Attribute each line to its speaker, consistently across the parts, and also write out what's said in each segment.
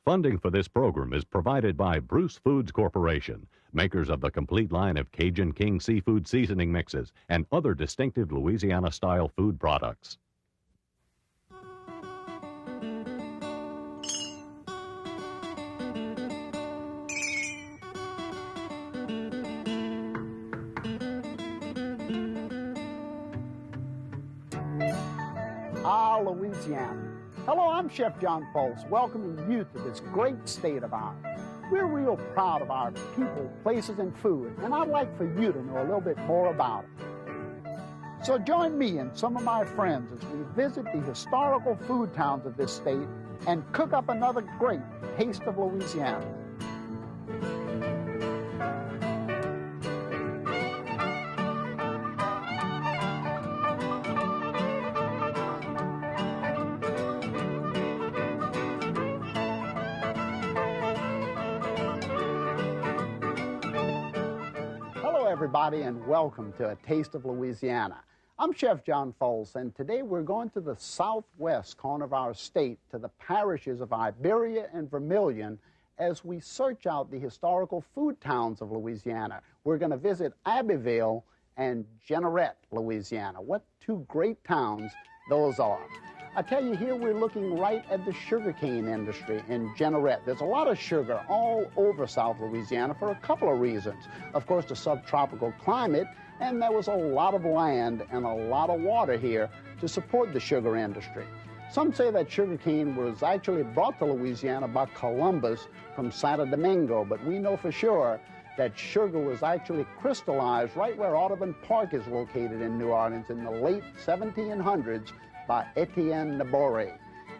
Speaker 1: Funding for this program is provided by Bruce Foods Corporation, makers of the complete line of Cajun King seafood seasoning mixes and other distinctive Louisiana-style food products.
Speaker 2: Louisiana. Hello, I'm Chef John Folse, welcoming you to this great state of ours. We're real proud of our people, places, and food, and I'd like for you to know a little bit more about it. So join me and some of my friends as we visit the historical food towns of this state and cook up another great Taste of Louisiana. Everybody, and welcome to A Taste of Louisiana. I'm Chef John Folse, and today we're going to the southwest corner of our state, to the parishes of Iberia and Vermilion, as we search out the historical food towns of Louisiana. We're going to visit Abbeville and Jeanerette, Louisiana. What two great towns those are. I tell you, here we're looking right at the sugarcane industry in Jeanerette. There's a lot of sugar all over South Louisiana for a couple of reasons. Of course, the subtropical climate, and there was a lot of land and a lot of water here to support the sugar industry. Some say that sugarcane was actually brought to Louisiana by Columbus from Santo Domingo, but we know for sure that sugar was actually crystallized right where Audubon Park is located in New Orleans in the late 1700s by Etienne Nabouré.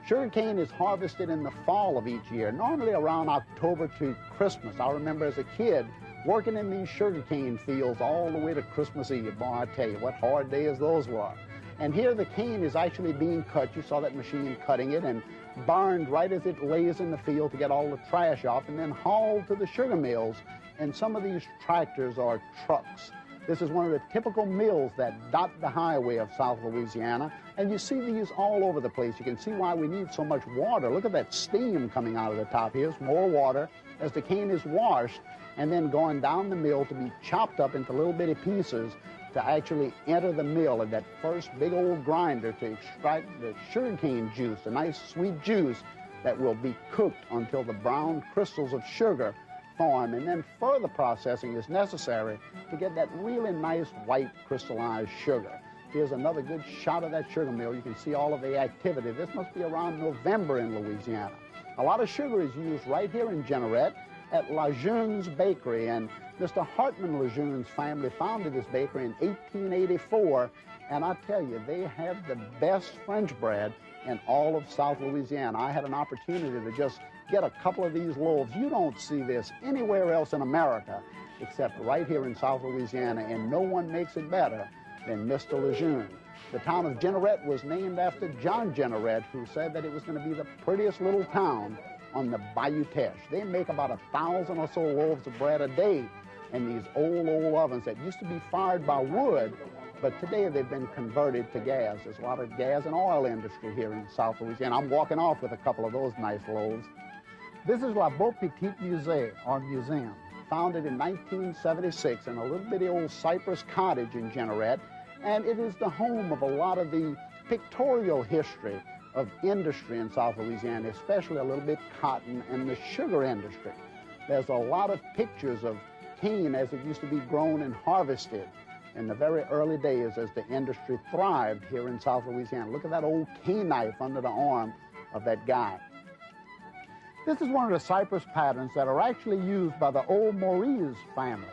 Speaker 2: Sugarcane is harvested in the fall of each year, normally around October to Christmas. I remember as a kid working in these sugarcane fields all the way to Christmas Eve. Boy, I tell you, what hard days those were. And here the cane is actually being cut. You saw that machine cutting it, and burned right as it lays in the field to get all the trash off, and then hauled to the sugar mills. And some of these tractors are trucks. This is one of the typical mills that dot the highway of South Louisiana, and you see these all over the place. You can see why we need so much water. Look at that steam coming out of the top. Here's more water as the cane is washed and then going down the mill to be chopped up into little bitty pieces to actually enter the mill at that first big old grinder to extract the sugarcane juice, a nice sweet juice that will be cooked until the brown crystals of sugar form, and then further processing is necessary to get that really nice white crystallized sugar. Here's another good shot of that sugar mill. You can see all of the activity. This must be around November in Louisiana. A lot of sugar is used right here in Jeanerette at Lejeune's Bakery, and Mr. Hartman Lejeune's family founded this bakery in 1884, and I tell you, they have the best French bread in all of South Louisiana. I had an opportunity to just get a couple of these loaves. You don't see this anywhere else in America except right here in South Louisiana, and no one makes it better than Mr. Lejeune. The town of Jeanerette was named after John Jeanerette, who said that it was going to be the prettiest little town on the Bayou Teche. They make about 1,000 or so loaves of bread a day in these old ovens that used to be fired by wood, but today they've been converted to gas. There's a lot of gas and oil industry here in South Louisiana. I'm walking off with a couple of those nice loaves. This is La Beau Petit Musée, or museum, founded in 1976 in a little bitty old cypress cottage in Jeanerette, and it is the home of a lot of the pictorial history of industry in South Louisiana, especially a little bit cotton and the sugar industry. There's a lot of pictures of cane as it used to be grown and harvested in the very early days as the industry thrived here in South Louisiana. Look at that old cane knife under the arm of that guy. This is one of the cypress patterns that are actually used by the old Maurice family.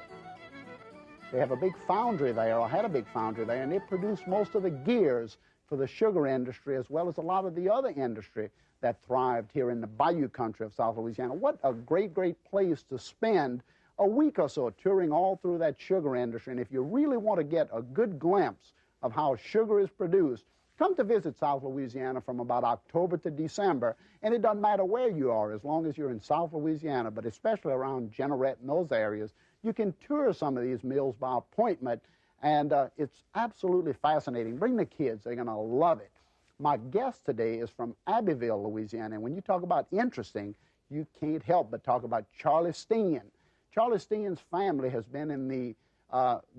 Speaker 2: They have a big foundry there, or had a big foundry there, and they produce most of the gears for the sugar industry as well as a lot of the other industry that thrived here in the bayou country of South Louisiana. What a great, great place to spend a week or so touring all through that sugar industry. And if you really want to get a good glimpse of how sugar is produced, come to visit South Louisiana from about October to December, and it doesn't matter where you are, as long as you're in South Louisiana, but especially around Jeanerette and those areas, you can tour some of these mills by appointment, and it's absolutely fascinating. Bring the kids, they're going to love it. My guest today is from Abbeville, Louisiana, and when you talk about interesting, you can't help but talk about Charley Steen. Charley Steen's family has been in the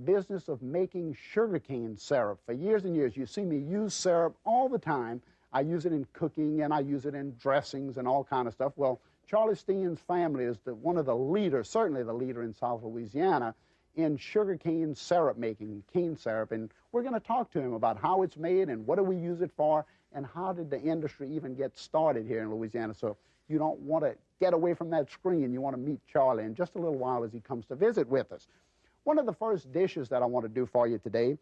Speaker 2: business of making sugarcane syrup for years and years. You see me use syrup all the time. I use it in cooking, and I use it in dressings and all kind of stuff. Well, Charley Steen's family is one of the leaders, certainly the leader in South Louisiana, in sugarcane syrup making, cane syrup. And we're going to talk to him about how it's made and what do we use it for and how did the industry even get started here in Louisiana. So you don't want to get away from that screen. You want to meet Charley in just a little while as he comes to visit with us. One of the first dishes that I want to do for you today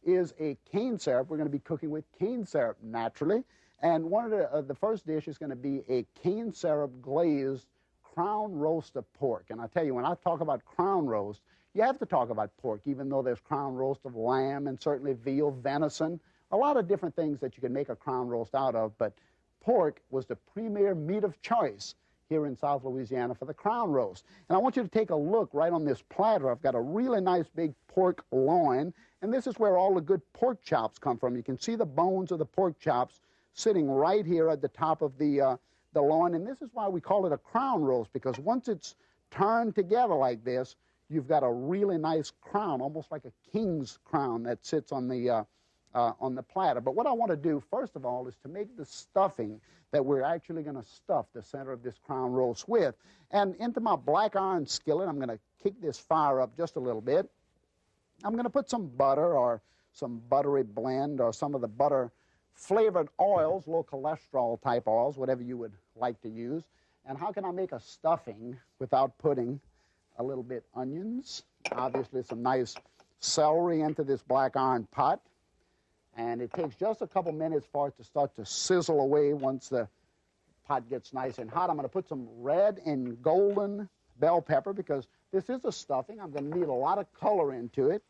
Speaker 2: is a cane syrup. We're going to be cooking with cane syrup naturally. And one of the first dish is going to be a cane syrup glazed crown roast of pork. And I tell you, when I talk about crown roast, you have to talk about pork, even though there's crown roast of lamb and certainly veal, venison, a lot of different things that you can make a crown roast out of. But pork was the premier meat of choice here in South Louisiana for the crown roast. And I want you to take a look right on this platter. I've got a really nice big pork loin, and this is where all the good pork chops come from. You can see the bones of the pork chops sitting right here at the top of the loin, and this is why we call it a crown roast, because once it's turned together like this, you've got a really nice crown, almost like a king's crown that sits on the platter. But what I want to do, first of all, is to make the stuffing that we're actually going to stuff the center of this crown roast with. And into my black iron skillet, I'm going to kick this fire up just a little bit. I'm going to put some butter or some buttery blend or some of the butter-flavored oils, low cholesterol type oils, whatever you would like to use. And how can I make a stuffing without putting a little bit onions, obviously some nice celery into this black iron pot. And it takes just a couple minutes for it to start to sizzle away once the pot gets nice and hot. I'm going to put some red and golden bell pepper because this is a stuffing. I'm going to need a lot of color into it,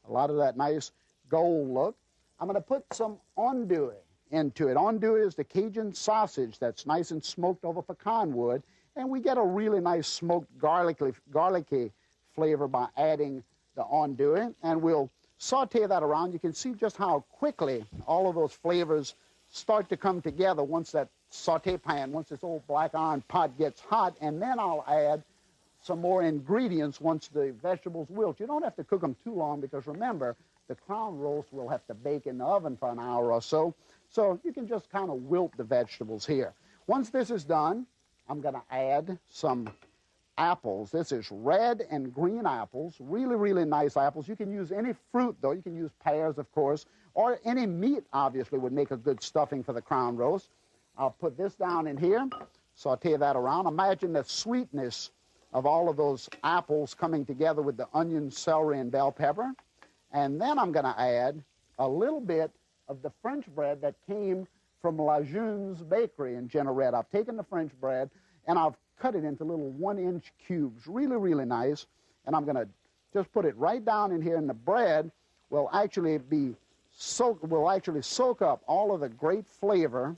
Speaker 2: a lot of that nice gold look. I'm going to put some andouille into it. Andouille is the Cajun sausage that's nice and smoked over pecan wood. And we get a really nice smoked garlicky flavor by adding the andouille. And we'll saute that around. You can see just how quickly all of those flavors start to come together once that saute pan, once this old black iron pot gets hot. And then I'll add some more ingredients once the vegetables wilt. You don't have to cook them too long because remember, the crown roast will have to bake in the oven for an hour or so. So you can just kind of wilt the vegetables here. Once this is done, I'm going to add some apples. This is red and green apples, really, really nice apples. You can use any fruit, though. You can use pears, of course, or any meat, obviously, would make a good stuffing for the crown roast. I'll put this down in here, saute that around. Imagine the sweetness of all of those apples coming together with the onion, celery, and bell pepper. And then I'm going to add a little bit of the French bread that came from Lejeune's Bakery in Jeanerette. I've taken the French bread and I've cut it into little 1-inch cubes, really, really nice. And I'm going to just put it right down in here, and the bread will actually soak up all of the great flavor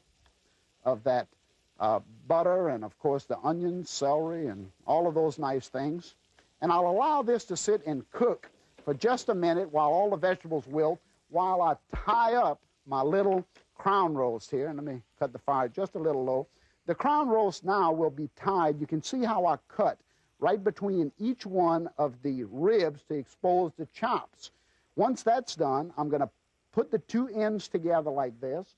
Speaker 2: of that butter and, of course, the onions, celery, and all of those nice things. And I'll allow this to sit and cook for just a minute while all the vegetables wilt, while I tie up my little crown roast here. And let me cut the fire just a little low. The crown roast now will be tied. You can see how I cut right between each one of the ribs to expose the chops. Once that's done, I'm going to put the two ends together like this,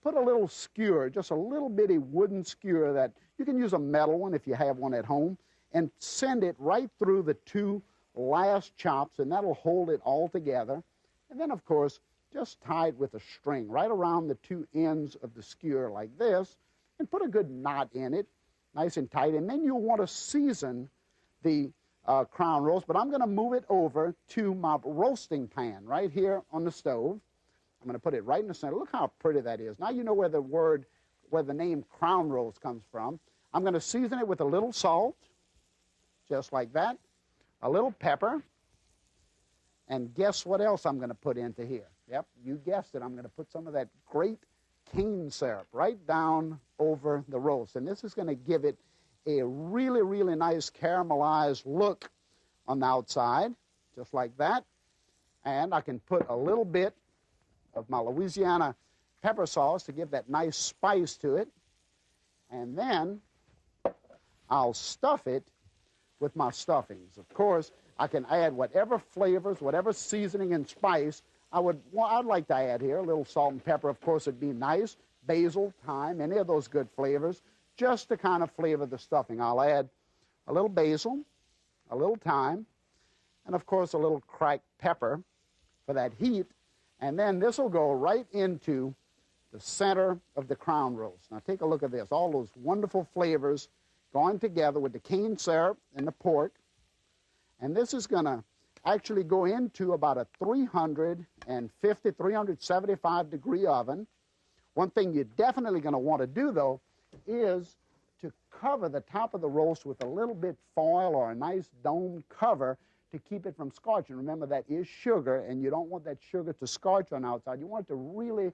Speaker 2: put a little skewer, just a little bitty wooden skewer that you can use a metal one if you have one at home, and send it right through the two last chops, and that'll hold it all together. And then, of course, just tie it with a string right around the two ends of the skewer like this, and put a good knot in it, nice and tight. And then you'll want to season the crown roast, but I'm going to move it over to my roasting pan right here on the stove. I'm going to put it right in the center. Look how pretty that is. Now you know where the name crown roast comes from. I'm going to season it with a little salt, just like that, a little pepper, and guess what else I'm going to put into here? Yep, you guessed it. I'm going to put some of that great cane syrup right down over the roast. And this is going to give it a really, really nice caramelized look on the outside, just like that. And I can put a little bit of my Louisiana pepper sauce to give that nice spice to it. And then I'll stuff it with my stuffings. Of course, I can add whatever flavors, whatever seasoning and spice I'd like to add here. A little salt and pepper, of course, would be nice. Basil, thyme, any of those good flavors, just to kind of flavor the stuffing. I'll add a little basil, a little thyme, and of course a little cracked pepper for that heat. And then this will go right into the center of the crown roast. Now take a look at this. All those wonderful flavors going together with the cane syrup and the pork. And this is going to actually go into about a 350, 375 degree oven. One thing you're definitely going to want to do, though, is to cover the top of the roast with a little bit foil or a nice dome cover to keep it from scorching. Remember, that is sugar, and you don't want that sugar to scorch on the outside. You want it to really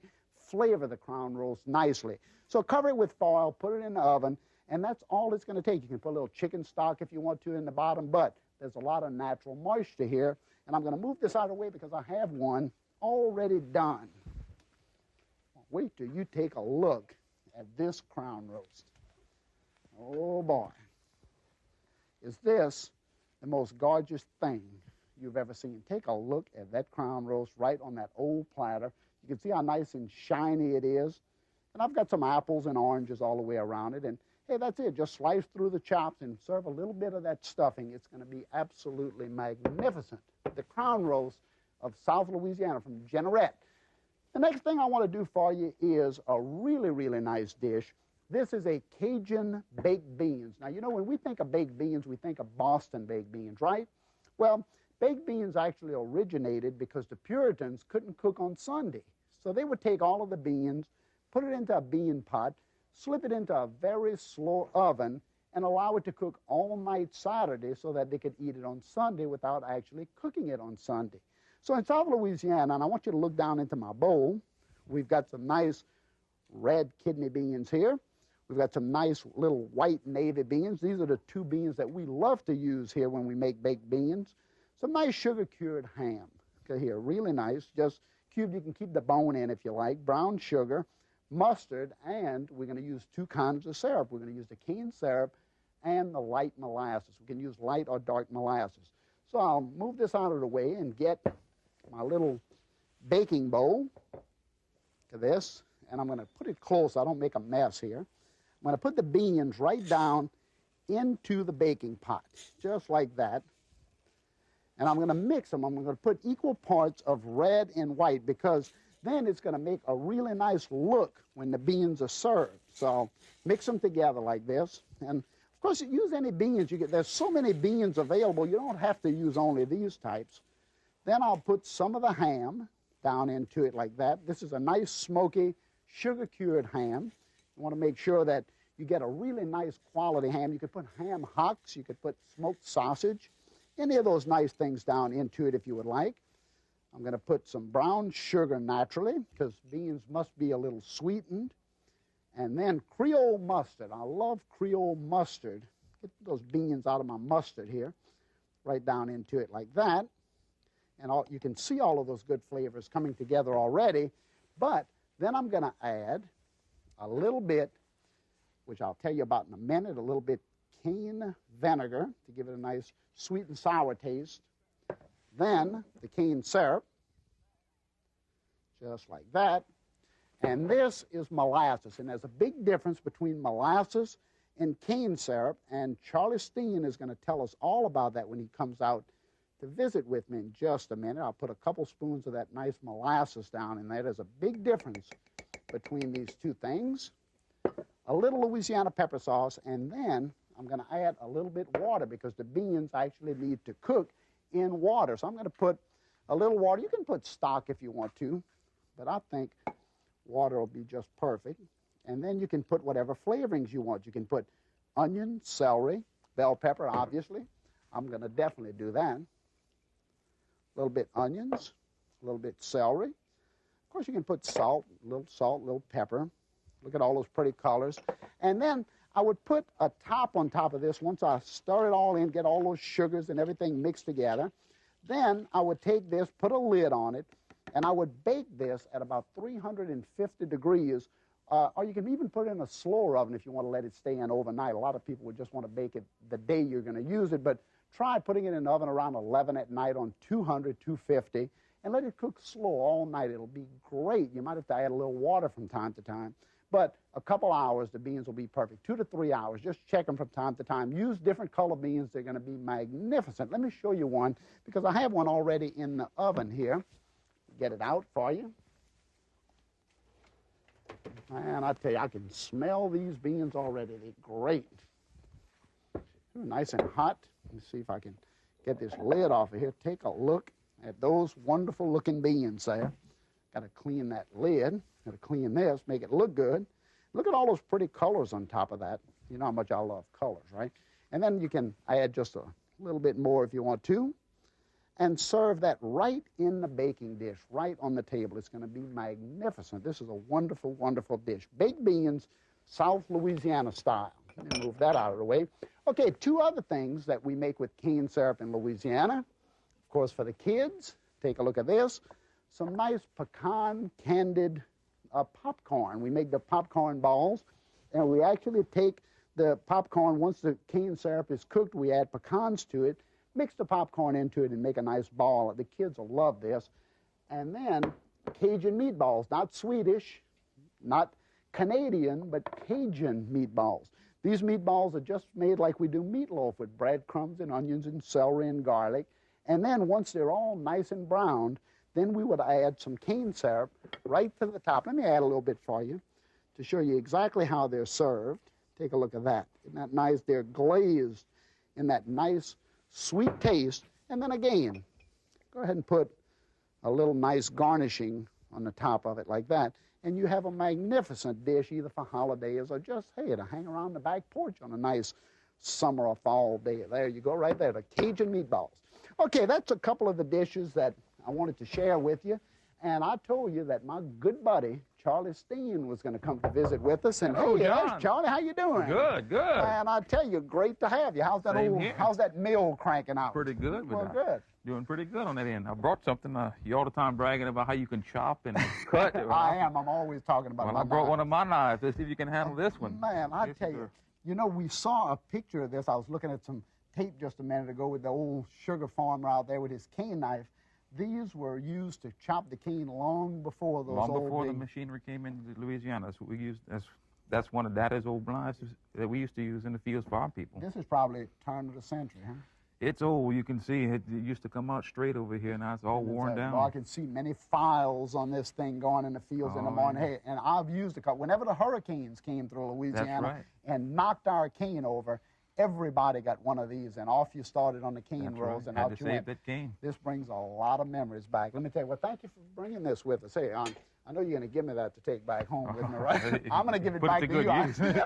Speaker 2: flavor the crown roast nicely. So cover it with foil, put it in the oven, and that's all it's going to take. You can put a little chicken stock if you want to in the bottom, but there's a lot of natural moisture here. And I'm going to move this out of the way because I have one already done. Wait till you take a look at this crown roast. Oh, boy. Is this the most gorgeous thing you've ever seen? Take a look at that crown roast right on that old platter. You can see how nice and shiny it is. And I've got some apples and oranges all the way around it. And hey, that's it. Just slice through the chops and serve a little bit of that stuffing. It's going to be absolutely magnificent. The crown roast of South Louisiana from Jeanerette. The next thing I want to do for you is a really, really nice dish. This is a Cajun baked beans. Now, you know, when we think of baked beans, we think of Boston baked beans, right? Well, baked beans actually originated because the Puritans couldn't cook on Sunday. So they would take all of the beans, put it into a bean pot, slip it into a very slow oven, and allow it to cook all night Saturday so that they could eat it on Sunday without actually cooking it on Sunday. So in South Louisiana, and I want you to look down into my bowl, we've got some nice red kidney beans here. We've got some nice little white navy beans. These are the two beans that we love to use here when we make baked beans. Some nice sugar-cured ham. Okay, here, really nice, just cubed. You can keep the bone in if you like. Brown sugar, mustard, and we're going to use two kinds of syrup. We're going to use the cane syrup and the light molasses. We can use light or dark molasses. So I'll move this out of the way and get my little baking bowl to this, and I'm going to put it close so I don't make a mess here. I'm going to put the beans right down into the baking pot, just like that. And I'm going to mix them. I'm going to put equal parts of red and white because then it's going to make a really nice look when the beans are served. So mix them together like this. And of course, you use any beans you get. There's so many beans available, you don't have to use only these types. Then I'll put some of the ham down into it like that. This is a nice smoky sugar-cured ham. You want to make sure that you get a really nice quality ham. You could put ham hocks, you could put smoked sausage, any of those nice things down into it if you would like. I'm going to put some brown sugar naturally because beans must be a little sweetened. And then Creole mustard. I love Creole mustard. Get those beans out of my mustard here. Right down into it like that. And you can see all of those good flavors coming together already. But then I'm going to add a little bit, which I'll tell you about in a minute, a little bit cane vinegar to give it a nice sweet and sour taste. Then the cane syrup, just like that. And this is molasses. And there's a big difference between molasses and cane syrup. And Charley Steen is going to tell us all about that when he comes out to visit with me in just a minute. I'll put a couple spoons of that nice molasses down in there. There's a big difference between these two things. A little Louisiana pepper sauce, and then I'm going to add a little bit water because the beans actually need to cook in water. So I'm going to put a little water. You can put stock if you want to, but I think water will be just perfect. And then you can put whatever flavorings you want. You can put onion, celery, bell pepper, obviously. I'm going to definitely do that. A little bit onions, a little bit celery. Of course, you can put salt, a little pepper. Look at all those pretty colors. And then I would put a top on top of this once I stir it all in, get all those sugars and everything mixed together. Then I would take this, put a lid on it, and I would bake this at about 350 degrees Or you can even put it in a slower oven if you want to let it stay in overnight. A lot of people would just want to bake it the day you're going to use it, but try putting it in the oven around 11 at night on 200, 250, and let it cook slow all night. It'll be great. You might have to add a little water from time to time, but a couple hours, the beans will be perfect. 2 to 3 hours. Just check them from time to time. Use different color beans. They're going to be magnificent. Let me show you one, because I have one already in the oven here. Get it out for you. Man, I tell you, I can smell these beans already. They're great. Nice and hot. Let me see if I can get this lid off of here. Take a look at those wonderful looking beans there. Got to clean that lid. Got to clean this, make it look good. Look at all those pretty colors on top of that. You know how much I love colors, right? And then you can add just a little bit more if you want to, and serve that right in the baking dish, right on the table. It's going to be magnificent. This is a wonderful, wonderful dish. Baked beans, South Louisiana style. Let me move that out of the way. Okay, 2 other things that we make with cane syrup in Louisiana. Of course, for the kids, take a look at this. Some nice pecan candied popcorn. We make the popcorn balls, and we actually take the popcorn, once the cane syrup is cooked, we add pecans to it, mix the popcorn into it, and make a nice ball. The kids will love this. And then Cajun meatballs, not Swedish, not Canadian, but Cajun meatballs. These meatballs are just made like we do meatloaf, with breadcrumbs and onions and celery and garlic. And then once they're all nice and browned, then we would add some cane syrup right to the top. Let me add a little bit for you to show you exactly how they're served. Take a look at that. Isn't that nice? They're glazed in that nice sweet taste. And then again, go ahead and put a little nice garnishing on the top of it like that, and you have a magnificent dish, either for holidays or just, hey, to hang around the back porch on a nice summer or fall day. There you go, right there, the Cajun meatballs. Okay, that's a couple of the dishes that I wanted to share with you, and I told you that my good buddy Charley Steen was going to come to visit with us. And
Speaker 3: oh,
Speaker 2: hey,
Speaker 3: John.
Speaker 2: yes, Charley, how you doing?
Speaker 3: Good, good.
Speaker 2: And I tell you, great to have you. How's that mill cranking out?
Speaker 3: Pretty good.
Speaker 2: Well, good.
Speaker 3: Doing pretty good on that end. I brought something. You all the time bragging about how you can chop and cut.
Speaker 2: I am. I'm always talking about
Speaker 3: well,
Speaker 2: my
Speaker 3: I brought
Speaker 2: knives.
Speaker 3: one of my knives. Let's see if you can handle this one.
Speaker 2: Man, I
Speaker 3: Yes,
Speaker 2: tell
Speaker 3: sir.
Speaker 2: you, we saw a picture of this. I was looking at some tape just a minute ago with the old sugar farmer out there with his cane knife. These were used to chop the cane long before those
Speaker 3: Long
Speaker 2: old
Speaker 3: before the
Speaker 2: big...
Speaker 3: machinery came into Louisiana. That's what we used. That's one of Daddy's old knives that we used to use in the fields for our people.
Speaker 2: This is probably turn of the century, huh?
Speaker 3: It's old. You can see it used to come out straight over here. Now it's all worn down.
Speaker 2: Well, I can see many files on this thing going in the fields in the morning.
Speaker 3: Yeah.
Speaker 2: Hey, and I've used a couple. Whenever the hurricanes came through Louisiana and knocked our cane over, everybody got one of these, and off you started on the cane
Speaker 3: That's
Speaker 2: rolls,
Speaker 3: right.
Speaker 2: and
Speaker 3: Had
Speaker 2: out
Speaker 3: to
Speaker 2: you
Speaker 3: save
Speaker 2: went.
Speaker 3: that cane.
Speaker 2: This brings a lot of memories back. Let me tell you, well, thank you for bringing this with us. Hey, I know you're going to give me that to take back home with me, right? I'm going to give it
Speaker 3: Put
Speaker 2: back
Speaker 3: it
Speaker 2: to
Speaker 3: to
Speaker 2: you.
Speaker 3: good use.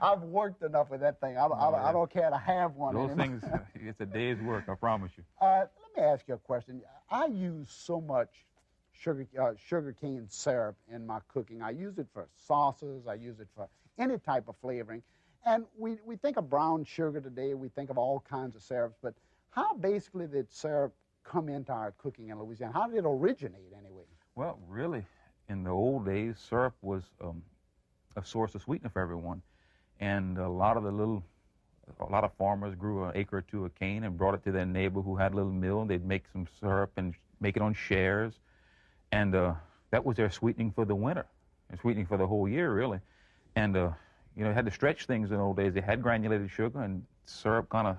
Speaker 2: I've worked enough with that thing. I don't care to have one
Speaker 3: Those
Speaker 2: anymore.
Speaker 3: things, it's a day's work, I promise you.
Speaker 2: Let me ask you a question. I use so much sugar cane syrup in my cooking. I use it for sauces. I use it for any type of flavoring. And we think of brown sugar today. We think of all kinds of syrups. But how basically did syrup come into our cooking in Louisiana? How did it originate anyway?
Speaker 3: Well, really, in the old days, syrup was a source of sweetener for everyone. And a lot of farmers grew an acre or two of cane and brought it to their neighbor who had a little mill. They'd make some syrup and make it on shares. And that was their sweetening for the winter, and sweetening for the whole year, really. And you know, they had to stretch things in the old days. They had granulated sugar, and syrup kind of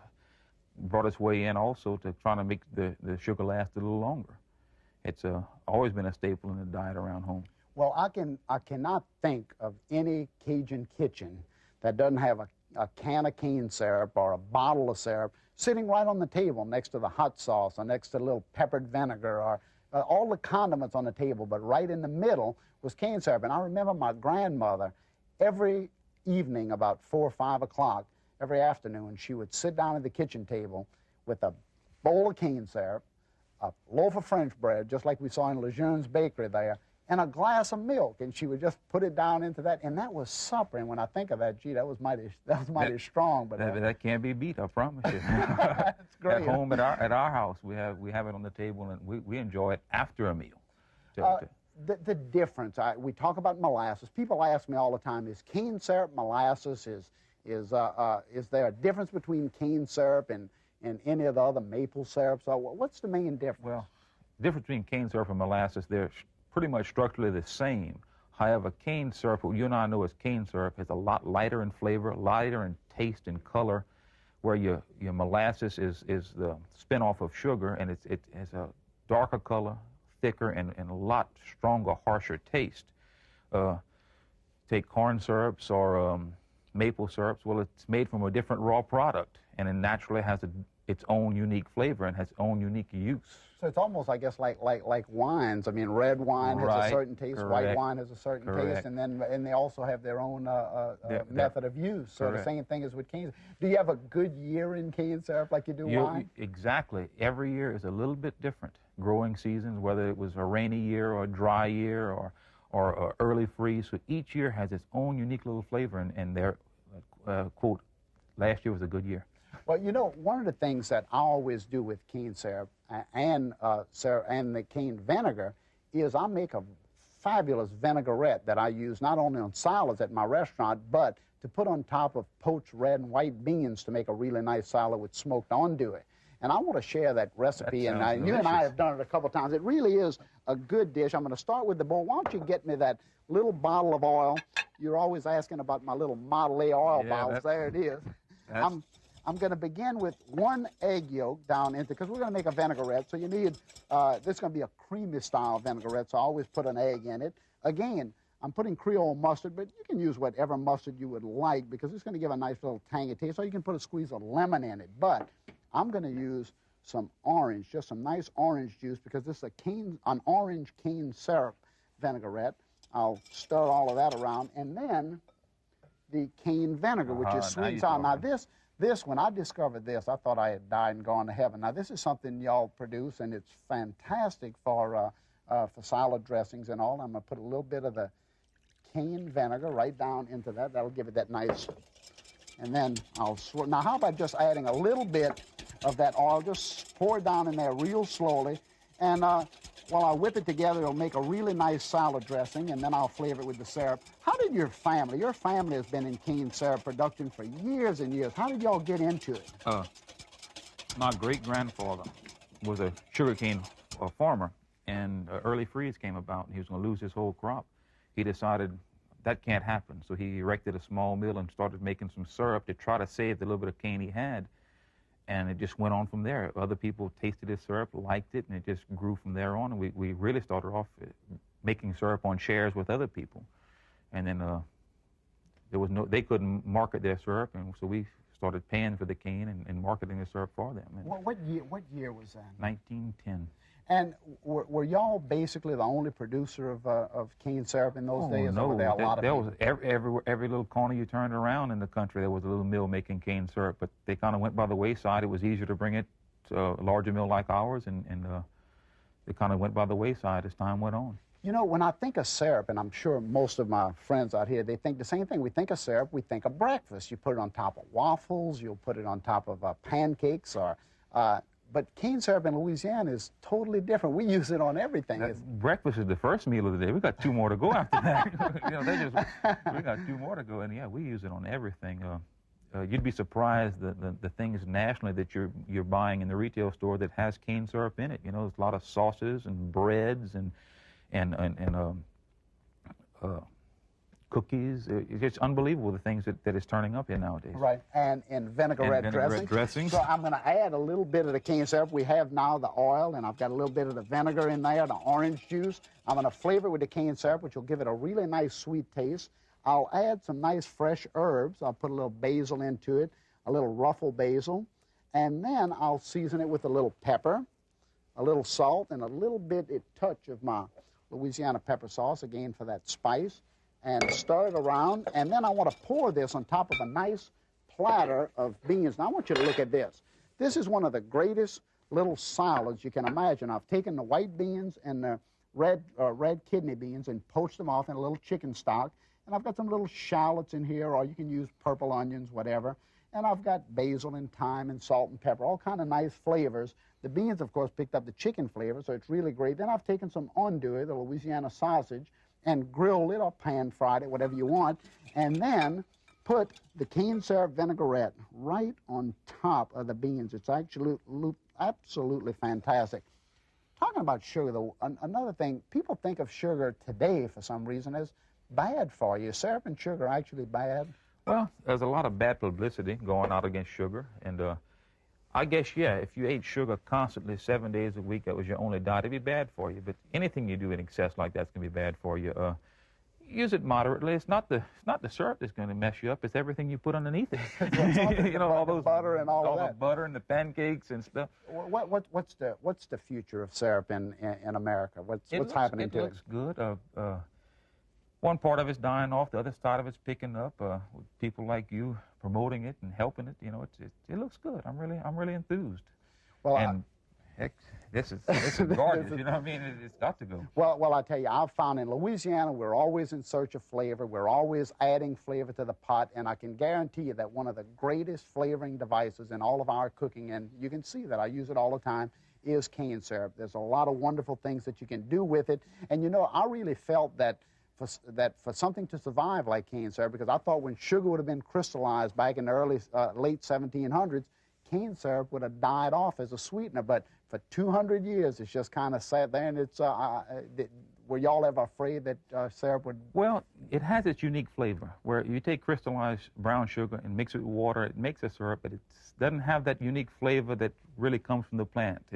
Speaker 3: brought its way in also to try to make the sugar last a little longer. It's always been a staple in the diet around home.
Speaker 2: Well, I cannot think of any Cajun kitchen that doesn't have a can of cane syrup or a bottle of syrup sitting right on the table next to the hot sauce or next to a little peppered vinegar or all the condiments on the table, but right in the middle was cane syrup. And I remember my grandmother, every evening about 4 or 5 o'clock, every afternoon, she would sit down at the kitchen table with a bowl of cane syrup, a loaf of French bread, just like we saw in Lejeune's bakery there, and a glass of milk, and she would just put it down into that, and that was supper. And when I think of that, gee, that was mighty strong. But
Speaker 3: that can't be beat, I promise you.
Speaker 2: That's great.
Speaker 3: At home, at our house, we have it on the table, and we enjoy it after a meal.
Speaker 2: the difference. We talk about molasses. People ask me all the time, is cane syrup molasses? Is there a difference between cane syrup and any of the other maple syrups? What's the main difference?
Speaker 3: Well, the difference between cane syrup and molasses, they're pretty much structurally the same. However, cane syrup, what you and I know as cane syrup, is a lot lighter in flavor, lighter in taste and color, where your molasses is the spin-off of sugar, and it has a darker color, thicker, and a lot stronger, harsher taste. Take corn syrups or maple syrups. Well, it's made from a different raw product, and it naturally has its own unique flavor and has its own unique use.
Speaker 2: So it's almost, I guess, like wines. I mean, red wine has a certain taste, white wine has a certain taste, and they also have their own method of use. So the same thing is with cane. Do you have a good year in cane syrup like you do wine?
Speaker 3: Exactly. Every year is a little bit different. Growing seasons, whether it was a rainy year or a dry year or early freeze. So each year has its own unique little flavor, and their quote, last year was a good year.
Speaker 2: Well, you know, one of the things that I always do with cane syrup and the cane vinegar is I make a fabulous vinaigrette that I use not only on salads at my restaurant, but to put on top of poached red and white beans to make a really nice salad with smoked andouille. And I want to share that recipe, and you and I have done it a couple times. It really is a good dish. I'm going to start with the bowl. Why don't you get me that little bottle of oil? You're always asking about my little Model A oil bottles. There it is. I'm going to begin with 1 egg yolk down into, because we're going to make a vinaigrette, so you need, this is going to be a creamy style vinaigrette, so I always put an egg in it. Again, I'm putting Creole mustard, but you can use whatever mustard you would like because it's going to give a nice little tangy taste, or you can put a squeeze of lemon in it. But I'm going to use some orange, just some nice orange juice, because this is an orange cane syrup vinaigrette. I'll stir all of that around, and then the cane vinegar, which is sweet and sour. Now this, when I discovered this, I thought I had died and gone to heaven. Now, this is something y'all produce, and it's fantastic for salad dressings and all. I'm going to put a little bit of the cane vinegar right down into that. That'll give it that nice, and then I'll swirl. Now, how about just adding a little bit of that oil? Just pour it down in there real slowly, and while I whip it together, it'll make a really nice salad dressing, and then I'll flavor it with the syrup. How did your family has been in cane syrup production for years and years. How did y'all get into it?
Speaker 3: My great-grandfather was a sugarcane farmer, and early freeze came about, and he was going to lose his whole crop. He decided that can't happen, so he erected a small mill and started making some syrup to try to save the little bit of cane he had. And it just went on from there. Other people tasted his syrup, liked it, and it just grew from there on. And we really started off making syrup on shares with other people. And then they couldn't market their syrup, and so we started paying for the cane and marketing the syrup for them.
Speaker 2: What year was that?
Speaker 3: 1910.
Speaker 2: And were y'all basically the only producer of cane syrup in those days?
Speaker 3: No,
Speaker 2: or were there a lot of
Speaker 3: there was every little corner you turned around in the country, there was a little mill making cane syrup, but they kind of went by the wayside. It was easier to bring it to a larger mill like ours, and they kind of went by the wayside as time went on.
Speaker 2: You know, when I think of syrup, and I'm sure most of my friends out here, they think the same thing. We think of syrup, we think of breakfast. You put it on top of waffles, you'll put it on top of pancakes, or but cane syrup in Louisiana is totally different. We use it on everything.
Speaker 3: Breakfast is the first meal of the day. We got 2 more to go after that. We got 2 more to go, and yeah, we use it on everything. You'd be surprised the things nationally that you're buying in the retail store that has cane syrup in it. You know, there's a lot of sauces and breads and cookies. It's unbelievable the things that is turning up here nowadays.
Speaker 2: Right, and vinaigrette dressing. So I'm going to add a little bit of the cane syrup. We have now the oil, and I've got a little bit of the vinegar in there, the orange juice. I'm going to flavor it with the cane syrup, which will give it a really nice sweet taste. I'll add some nice fresh herbs. I'll put a little basil into it, a little ruffled basil, and then I'll season it with a little pepper, a little salt, and a little bit, a touch of my Louisiana pepper sauce, again for that spice, and stir it around. And then I want to pour this on top of a nice platter of beans. Now I want you to look at this. This is one of the greatest little salads you can imagine. I've taken the white beans and the red kidney beans and poached them off in a little chicken stock. And I've got some little shallots in here, or you can use purple onions, whatever. and I've got basil and thyme and salt and pepper, all kind of nice flavors. The beans, of course, picked up the chicken flavor, so it's really great. Then I've taken some andouille, the Louisiana sausage, and grilled it or pan-fried it, whatever you want, and then put the cane syrup vinaigrette right on top of the beans. It's actually absolutely fantastic. Talking about sugar, though, another thing, people think of sugar today, for some reason, as bad for you. Syrup and sugar are actually bad?
Speaker 3: Well, there's a lot of bad publicity going out against sugar, and I guess, yeah, if you ate sugar constantly 7 days a week, that was your only diet, it'd be bad for you. But anything you do in excess like that's going to be bad for you. Use it moderately. It's not the syrup that's going to mess you up. It's everything you put underneath it. You know, all those
Speaker 2: butter and all of that.
Speaker 3: The butter and the pancakes and stuff.
Speaker 2: What's the future of syrup in America? What's happening to it? It
Speaker 3: looks good. One part of it's dying off. The other side of it's picking up. With people like you promoting it and helping it. You know, it looks good. I'm really enthused.
Speaker 2: Well,
Speaker 3: and heck, this is gorgeous. You know what I mean? It's got to go.
Speaker 2: Well, I tell you, I've found in Louisiana, we're always in search of flavor. We're always adding flavor to the pot, and I can guarantee you that one of the greatest flavoring devices in all of our cooking, and you can see that I use it all the time, is cane syrup. There's a lot of wonderful things that you can do with it, and you know, I really felt that for something to survive like cane syrup, because I thought when sugar would have been crystallized back in the late 1700s, cane syrup would have died off as a sweetener, but for 200 years it's just kind of sat there, and it's were y'all ever afraid that syrup would...
Speaker 3: Well, it has its unique flavor, where you take crystallized brown sugar and mix it with water, it makes a syrup, but it doesn't have that unique flavor that really comes from the plant.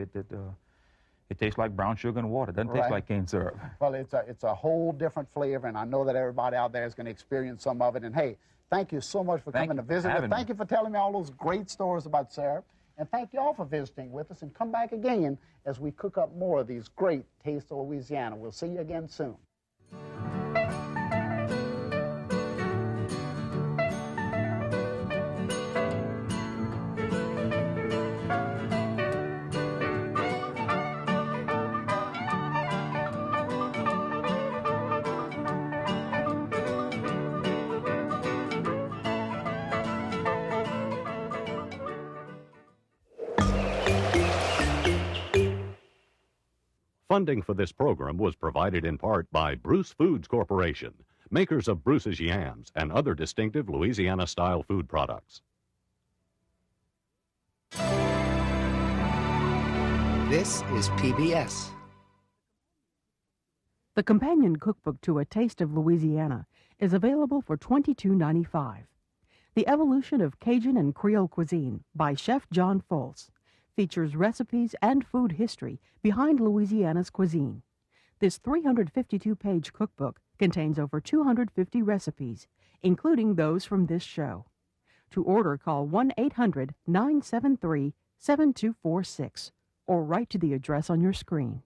Speaker 3: It tastes like brown sugar and water. It doesn't taste like cane syrup.
Speaker 2: Well, it's a whole different flavor, and I know that everybody out there is going to experience some of it. And hey, thank you so much for coming to visit us. Thank you for telling me all those great stories about syrup. And thank you all for visiting with us. And come back again as we cook up more of these great Taste of Louisiana. We'll see you again soon.
Speaker 1: Funding for this program was provided in part by Bruce Foods Corporation, makers of Bruce's Yams and other distinctive Louisiana-style food products.
Speaker 4: This is PBS.
Speaker 5: The companion cookbook to A Taste of Louisiana is available for $22.95. The Evolution of Cajun and Creole Cuisine by Chef John Folse features recipes and food history behind Louisiana's cuisine. This 352-page cookbook contains over 250 recipes, including those from this show. To order, call 1-800-973-7246 or write to the address on your screen.